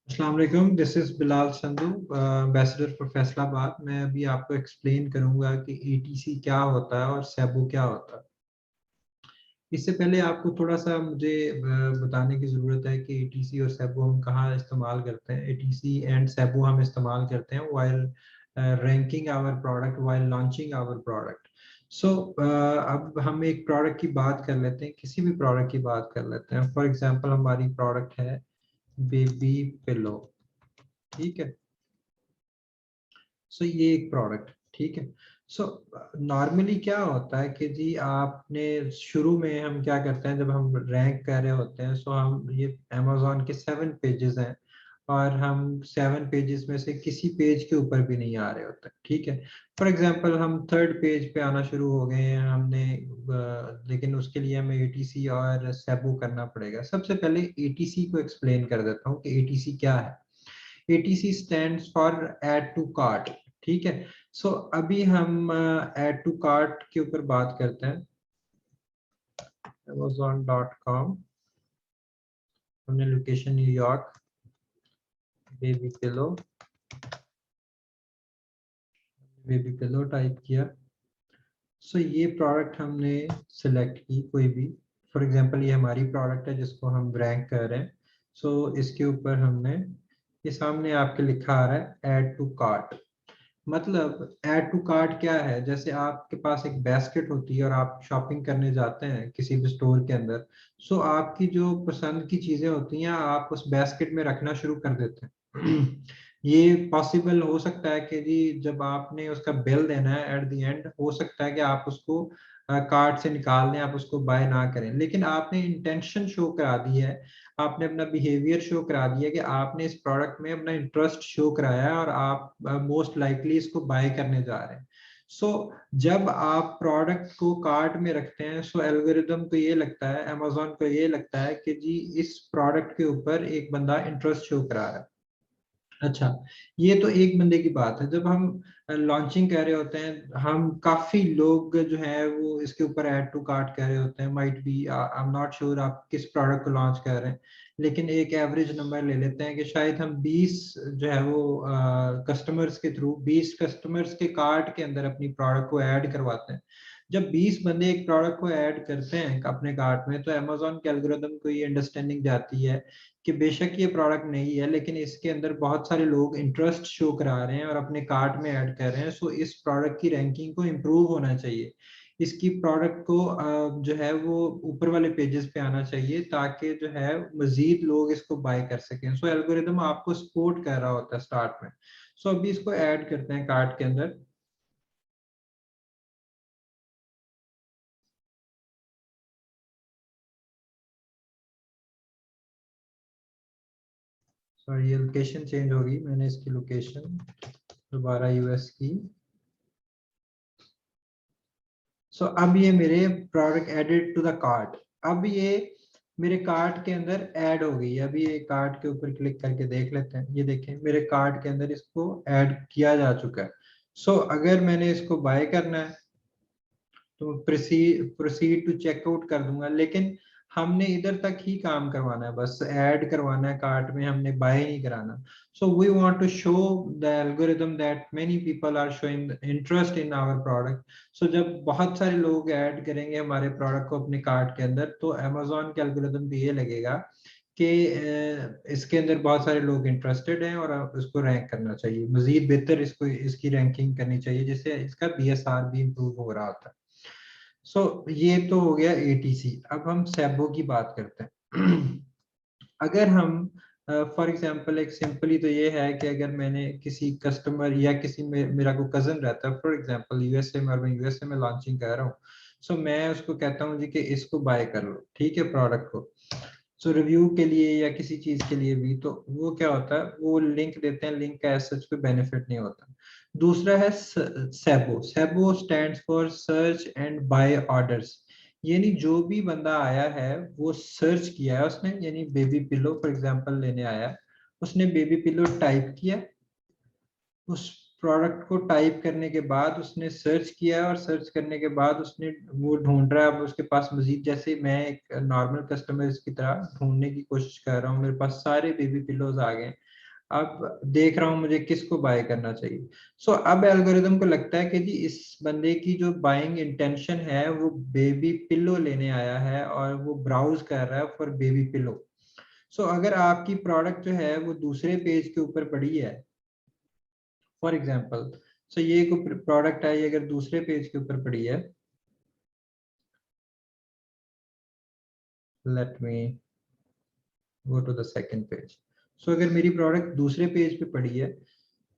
अस्सलाम वालेकुम, this is Bilal Sandhu, ambassador for Faisalabad. मैं अभी आपको एक्सप्लेन करूंगा कि एटीसी क्या होता है और सेबो क्या होता है। इससे पहले आपको थोड़ा सा मुझे बताने की ज़रूरत है कि एटीसी और सेबो हम कहाँ इस्तेमाल करते हैं। एटीसी एंड सेबो हम इस्तेमाल करते हैं while ranking our product, while launching our product. So अब हम एक प्रोडक्ट की बात कर लेते हैं, किसी भी प्रोडक्ट की बात कर लेते हैं। फॉर एग्जांपल हमारी प्रोडक्ट है बेबी पिलो, ठीक है। सो ये एक प्रोडक्ट, ठीक है। सो नॉर्मली क्या होता है कि जी आपने शुरू में हम क्या करते हैं, जब हम रैंक कर रहे होते हैं, सो हम ये अमेजोन के 7 पेजेस हैं और हम 7 पेजेस में से किसी पेज के ऊपर भी नहीं आ रहे होते, ठीक है। फॉर एग्जांपल हम 3rd पेज पे आना शुरू हो गए हैं हमने, लेकिन उसके लिए हमें एटीसी और सेबो करना पड़ेगा। सबसे पहले एटीसी को एक्सप्लेन कर देता हूँ कि एटीसी क्या है। ATC stands for add to cart, ठीक है। सो अभी हम add to cart के ऊपर बात करते हैं। amazon.com, हमने location New York, baby pillow type किया। सो ये प्रोडक्ट हमने सिलेक्ट की कोई भी। फॉर एग्जांपल ये हमारी प्रोडक्ट है जिसको हम रैंक कर रहे हैं। सो इसके ऊपर हमने, ये सामने आपके लिखा आ रहा है ऐड टू कार्ट। मतलब ऐड टू कार्ट क्या है, जैसे आपके पास एक बास्केट होती है और आप शॉपिंग करने जाते हैं किसी भी स्टोर के अंदर। सो आपकी जो पसंद की चीजें होती हैं आप उस बास्केट में रखना शुरू कर देते हैं। ये पॉसिबल हो सकता है कि जी जब आपने उसका बिल देना है एट द एंड, हो सकता है कि आप उसको कार्ट से निकाल लें, आप उसको बाय ना करें, लेकिन आपने इंटेंशन शो करा दी है, आपने अपना बिहेवियर शो करा दिया कि आपने इस प्रोडक्ट में अपना इंटरेस्ट शो कराया है और आप मोस्ट लाइकली इसको बाय करने जा रहे हैं। सो जब आप प्रोडक्ट को कार्ट में रखते हैं, सो एल्गोरिदम को ये लगता है, अमेजोन को ये लगता है कि जी इस प्रोडक्ट के ऊपर एक बंदा इंटरेस्ट शो करा रहा है। अच्छा, ये तो एक बंदे की बात है। जब हम लॉन्चिंग कर रहे होते हैं, हम काफी लोग जो है वो इसके ऊपर ऐड टू कार्ट कर रहे होते हैं। Might be, I am not sure आप किस प्रोडक्ट को लॉन्च कर रहे हैं, लेकिन एक एवरेज नंबर ले लेते हैं कि शायद हम 20 जो है वो कस्टमर्स के थ्रू 20 कस्टमर्स के कार्ट के अंदर अपनी प्रोडक्ट को ऐड करवाते हैं। जब 20 बंदे एक प्रोडक्ट को ऐड करते हैं अपने कार्ट में, तो अमेजोन के एल्गोरिदम को ये अंडरस्टैंडिंग जाती है कि बेशक ये प्रोडक्ट नहीं है, लेकिन इसके अंदर बहुत सारे लोग इंटरेस्ट शो करा रहे हैं और अपने कार्ट में ऐड कर रहे हैं। सो इस प्रोडक्ट की रैंकिंग को इम्प्रूव होना चाहिए, इसकी प्रोडक्ट को जो है वो ऊपर वाले पेजेस पे आना चाहिए, ताकि जो है मजीद लोग इसको बाय कर सकें। सो एल्गोरिदम आपको सपोर्ट कर रहा होता है स्टार्ट में। सो अभी इसको ऐड करते हैं कार्ट के अंदर। सॉरी, ये लोकेशन चेंज होगी, मैंने इसकी लोकेशन दोबारा यूएस की। सो अब ये मेरे product added to the cart, अब ये मेरे कार्ट के अंदर ऐड हो गई। अभी ये कार्ट के ऊपर क्लिक करके देख लेते हैं, ये देखें मेरे कार्ट के अंदर इसको ऐड किया जा चुका है। सो अगर मैंने इसको बाय करना है तो प्रोसीड टू चेकआउट कर दूंगा, लेकिन हमने इधर तक ही काम करवाना है, बस ऐड करवाना है कार्ट में, हमने बाय नहीं कराना। So we want to show the algorithm that many people are showing interest in our product. So जब बहुत सारे लोग ऐड करेंगे हमारे प्रोडक्ट को अपने कार्ट के अंदर, तो अमेजोन के एल्गोरिदम को ये लगेगा कि इसके अंदर बहुत सारे लोग इंटरेस्टेड हैं और उसको रैंक करना चाहिए, मजीद बेहतर इसको इसकी रैंकिंग करनी चाहिए, जिससे इसका बीएसआर भी इम्प्रूव हो रहा होता है। सो ये तो हो गया एटीसी। अब हम सेबो की बात करते हैं। अगर हम फॉर एग्जांपल, एक सिंपली तो ये है कि अगर मैंने किसी कस्टमर या किसी में मेरा कोई कजन रहता है फॉर एग्जांपल यूएसए में, और मैं यूएसए में लॉन्चिंग कर रहा हूँ, सो मैं उसको कहता हूँ जी कि इसको बाय कर लो, ठीक है, प्रोडक्ट को। सो रिव्यू के लिए या किसी चीज के लिए भी, तो वो क्या होता है, वो लिंक देते हैं, लिंक का एज सच कोई बेनिफिट नहीं होता। दूसरा है SEBO. SEBO stands for search and buy orders. यानी जो भी बंदा आया है वो सर्च किया है उसने, यानी बेबी पिलो फॉर एग्जांपल लेने आया, उसने बेबी पिलो टाइप किया, उस प्रोडक्ट को टाइप करने के बाद उसने सर्च किया, और सर्च करने के बाद उसने वो ढूंढ रहा है, अब उसके पास मजीद, जैसे मैं एक नॉर्मल कस्टमर की तरह ढूंढने की कोशिश कर रहा हूँ, मेरे पास सारे बेबी पिलोज आ गए, अब देख रहा हूँ मुझे किसको बाय करना चाहिए। सो अब एल्गोरिदम को लगता है कि जी इस बंदे की जो बाइंग इंटेंशन है वो बेबी पिलो लेने आया है और वो ब्राउज कर रहा है फॉर बेबी पिलो। सो अगर आपकी प्रोडक्ट जो है वो दूसरे पेज के ऊपर पड़ी है, फॉर एग्जाम्पल, सो ये कोई प्रोडक्ट है, ये अगर दूसरे पेज के ऊपर पड़ी है, let me go to the second page. So अगर मेरी प्रोडक्ट दूसरे पेज पे पड़ी है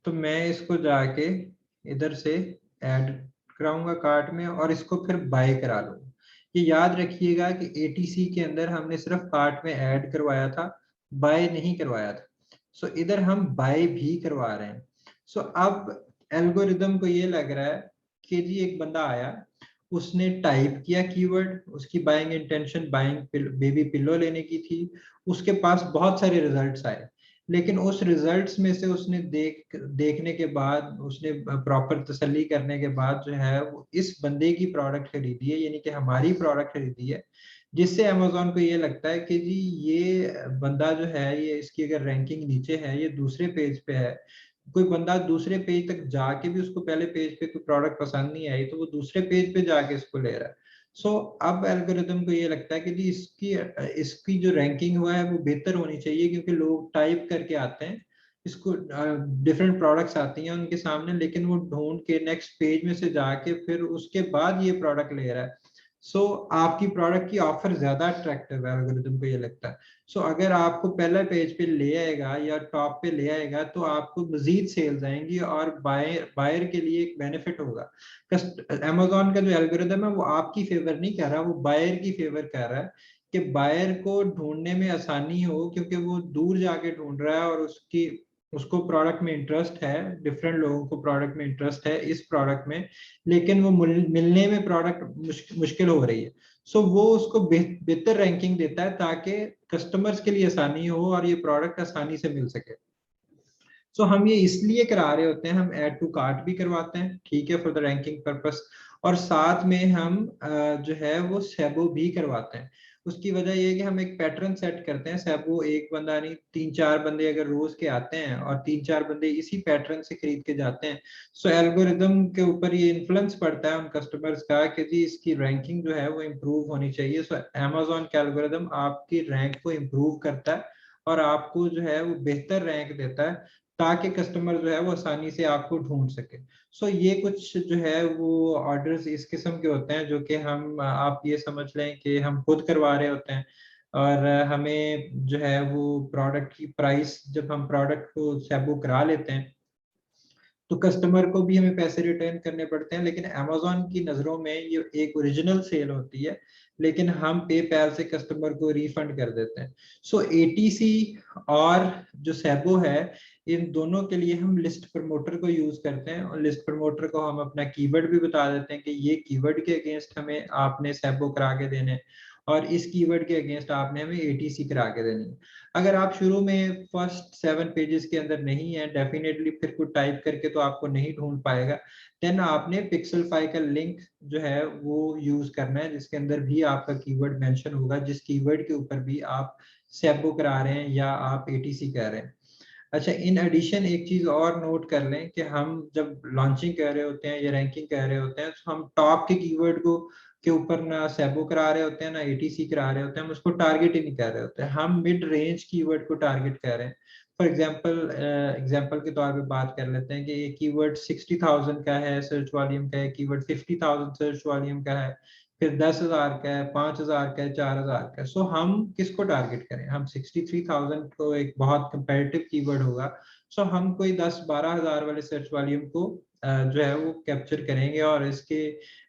तो मैं इसको जाके इधर से ऐड कराऊंगा कार्ट में और इसको फिर बाय करा लूंगा। ये याद रखिएगा कि एटीसी के अंदर हमने सिर्फ कार्ट में ऐड करवाया था, बाय नहीं करवाया था। सो इधर हम बाय भी करवा रहे हैं। सो अब एल्गोरिदम को ये लग रहा है कि जी एक बंदा आया, उसने टाइप किया कीवर्ड, उसकी buying intention buying baby pillow लेने की थी, उसके पास बहुत सारे रिजल्ट्स आए, लेकिन उस रिजल्ट्स में से उसने देखने के बाद, उसने प्रॉपर तसल्ली करने के बाद जो है वो इस बंदे की प्रोडक्ट खरीदी है, यानी कि हमारी प्रोडक्ट खरीदी है, जिससे अमेजोन को ये लगता है कि जी ये बंदा जो है, ये इसकी अगर रैंकिंग नीचे है, ये दूसरे पेज पे है, कोई बंदा दूसरे पेज तक जाके भी उसको पहले पेज पे कोई प्रोडक्ट पसंद नहीं आई तो वो दूसरे पेज पे जाके इसको ले रहा है। सो अब एल्गोरिदम को ये लगता है कि जी इसकी इसकी जो रैंकिंग हुआ है वो बेहतर होनी चाहिए, क्योंकि लोग टाइप करके आते हैं इसको, डिफरेंट प्रोडक्ट्स आती हैं उनके सामने, लेकिन वो ढूंढ के नेक्स्ट पेज में से जाके फिर उसके बाद ये प्रोडक्ट ले रहा है। सो आपकी प्रोडक्ट की ऑफर ज्यादा अट्रैक्टिव है, एल्गोरिदम को ये लगता है। सो अगर आपको पहले पेज पे ले आएगा या टॉप पे ले आएगा तो आपको मजीद सेल्स आएंगी और बायर बायर के लिए एक बेनिफिट होगा। अमेजोन का जो एल्गोरिदम है वो आपकी फेवर नहीं कर रहा, वो बायर की फेवर कर रहा है कि बायर को ढूंढने में आसानी हो, क्योंकि वो दूर जाके ढूंढ रहा है और उसकी उसको प्रोडक्ट में इंटरेस्ट है, डिफरेंट लोगों को प्रोडक्ट में इंटरेस्ट है इस प्रोडक्ट में, लेकिन वो मिलने में प्रोडक्ट मुश्किल हो रही है। सो वो उसको बेहतर रैंकिंग देता है ताकि कस्टमर्स के लिए आसानी हो और ये प्रोडक्ट आसानी से मिल सके। सो हम ये इसलिए करा रहे होते हैं, हम ऐड टू कार्ट भी करवाते हैं, ठीक है, फॉर द रैंकिंग पर्पस, और साथ में हम जो है वो सेबो भी करवाते हैं। उसकी वजह ये है कि हम एक पैटर्न सेट करते हैं, सेबो एक बंदा नहीं, तीन चार बंदे अगर रोज के आते हैं और तीन चार बंदे इसी पैटर्न से खरीद के जाते हैं, सो एल्गोरिदम के ऊपर ये इन्फ्लुएंस पड़ता है उन कस्टमर्स का कि जी इसकी रैंकिंग जो है वो इम्प्रूव होनी चाहिए। सो अमेजोन का एल्गोरिदम आपकी रैंक को इम्प्रूव करता है और आपको जो है वो बेहतर रैंक देता है ताकि कस्टमर जो है वो आसानी से आपको ढूंढ सके। सो ये कुछ जो है वो ऑर्डर्स इस किस्म के होते हैं जो कि हम, आप ये समझ लें कि हम खुद करवा रहे होते हैं, और हमें जो है वो प्रोडक्ट की प्राइस, जब हम प्रोडक्ट को सेबो करा लेते हैं तो कस्टमर को भी हमें पैसे रिटर्न करने पड़ते हैं, लेकिन अमेजोन की नज़रों में ये एक ओरिजिनल सेल होती है, लेकिन हम पेपैल से कस्टमर को रिफंड कर देते हैं। सो एटीसी और जो सेबो है, इन दोनों के लिए हम लिस्ट प्रमोटर को यूज करते हैं, और लिस्ट प्रमोटर को हम अपना कीवर्ड भी बता देते हैं कि ये कीवर्ड के अगेंस्ट हमें आपने सेबो करा के देने, और इस कीवर्ड के अगेंस्ट आपने हमें एटीसी करा के देनी है। अगर आप शुरू में फर्स्ट 7 पेजेस के अंदर नहीं है, डेफिनेटली फिर कुछ टाइप करके तो आपको नहीं ढूंढ पाएगा, देन आपने पिक्सेलफाई का लिंक जो है वो यूज करना है, जिसके अंदर भी आपका कीवर्ड मेंशन होगा, जिस कीवर्ड के ऊपर भी आप सेबो करा रहे हैं या आप एटीसी कर रहे हैं। अच्छा, इन एडिशन एक चीज और नोट कर लें कि हम जब लॉन्चिंग कर रहे होते हैं या रैंकिंग कर रहे होते हैं तो हम टॉप के कीवर्ड को के ऊपर ना सेबो करा रहे होते हैं ना एटीसी करा रहे होते हैं, हम उसको टारगेट ही नहीं कर रहे होते हैं, हम मिड रेंज कीवर्ड को टारगेट कर रहे हैं। फॉर एग्जाम्पल के तौर पे बात कर लेते हैं कि ये कीवर्ड 60,000 का है सर्च वॉल्यूम का है, कीवर्ड 50,000 सर्च वॉल्यूम का है, फिर 10,000 का है, 5,000 का है, 4,000 का है। सो हम किसको टारगेट करें, हम 63,000 को, एक बहुत कंपेरेटिव कीवर्ड होगा, सो हम कोई 10-12 हज़ार वाले सर्च वॉल्यूम को जो है वो कैप्चर करेंगे और इसके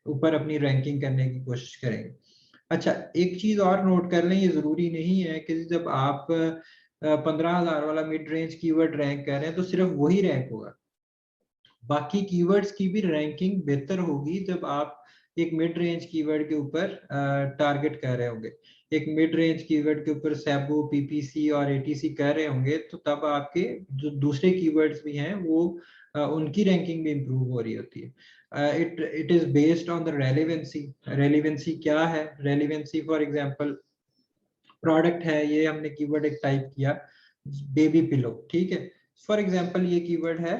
ऊपर अपनी रैंकिंग करने की कोशिश करेंगे। अच्छा, एक चीज और नोट कर लें, ये जरूरी नहीं है कि जब आप 15,000 वाला मिड रेंज कीवर्ड रैंक कर रहे हैं तो सिर्फ वही रैंक होगा, बाकी कीवर्ड्स की भी रैंकिंग बेहतर होगी जब आप एक मिड रेंज कीवर्ड के ऊपर टारगेट कर रहे होंगे। एक मिड रेंज कीवर्ड के ऊपर सेबो, पीपीसी और एटीसी कर रहे होंगे तो तब आपके जो दूसरे कीवर्ड्स भी हैं वो उनकी रैंकिंग भी इंप्रूव हो रही होती है। It is based on the relevancy. Relevancy क्या है? रेलिवेंसी फॉर एग्जांपल, प्रोडक्ट है, ये हमने कीवर्ड एक टाइप किया बेबी पिलो, ठीक है। फॉर एग्जांपल ये कीवर्ड है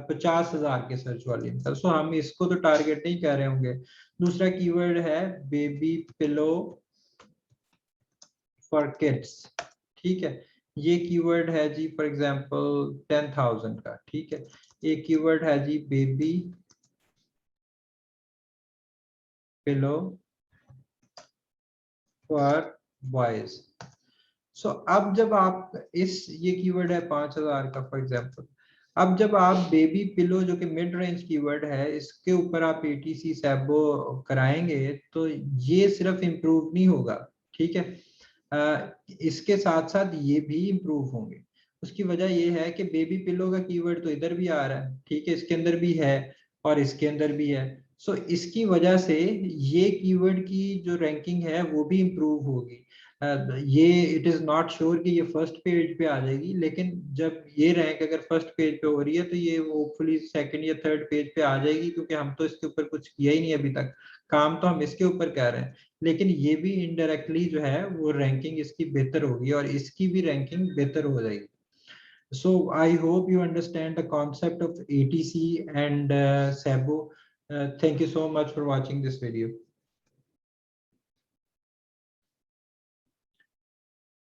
50,000 के सर्च वॉल्यूम का, सो हम इसको तो टारगेट नहीं कर रहे होंगे। दूसरा कीवर्ड है बेबी पिलो फॉर किड्स, ठीक है, ये कीवर्ड है जी फॉर एग्जांपल 10,000 का, ठीक है। एक कीवर्ड है जी बेबी पिलो फॉर बॉयज। सो अब जब आप ये कीवर्ड है 5,000 का फॉर एग्जांपल, अब जब आप बेबी पिलो जो कि मिड रेंज कीवर्ड है इसके ऊपर आप एटीसी सैबो कराएंगे तो ये सिर्फ इम्प्रूव नहीं होगा, ठीक है, इसके साथ साथ ये भी इम्प्रूव होंगे। उसकी वजह ये है कि बेबी पिलो का कीवर्ड तो इधर भी आ रहा है, ठीक है, इसके अंदर भी है और इसके अंदर भी है। सो इसकी वजह से ये कीवर्ड की जो रैंकिंग है वो भी इम्प्रूव होगी। ये इट इज नॉट श्योर कि ये फर्स्ट पेज पे आ जाएगी, लेकिन जब ये रैंक अगर फर्स्ट पेज पे हो रही है तो ये होपफुली सेकंड या थर्ड पेज पे आ जाएगी, क्योंकि हम तो इसके ऊपर कुछ किया ही नहीं अभी तक, काम तो हम इसके ऊपर कर रहे हैं, लेकिन ये भी इनडायरेक्टली जो है वो रैंकिंग इसकी बेहतर होगी और इसकी भी रैंकिंग बेहतर हो जाएगी। So I hope you understand the concept of ATC and SABO. Thank you so much for watching this video.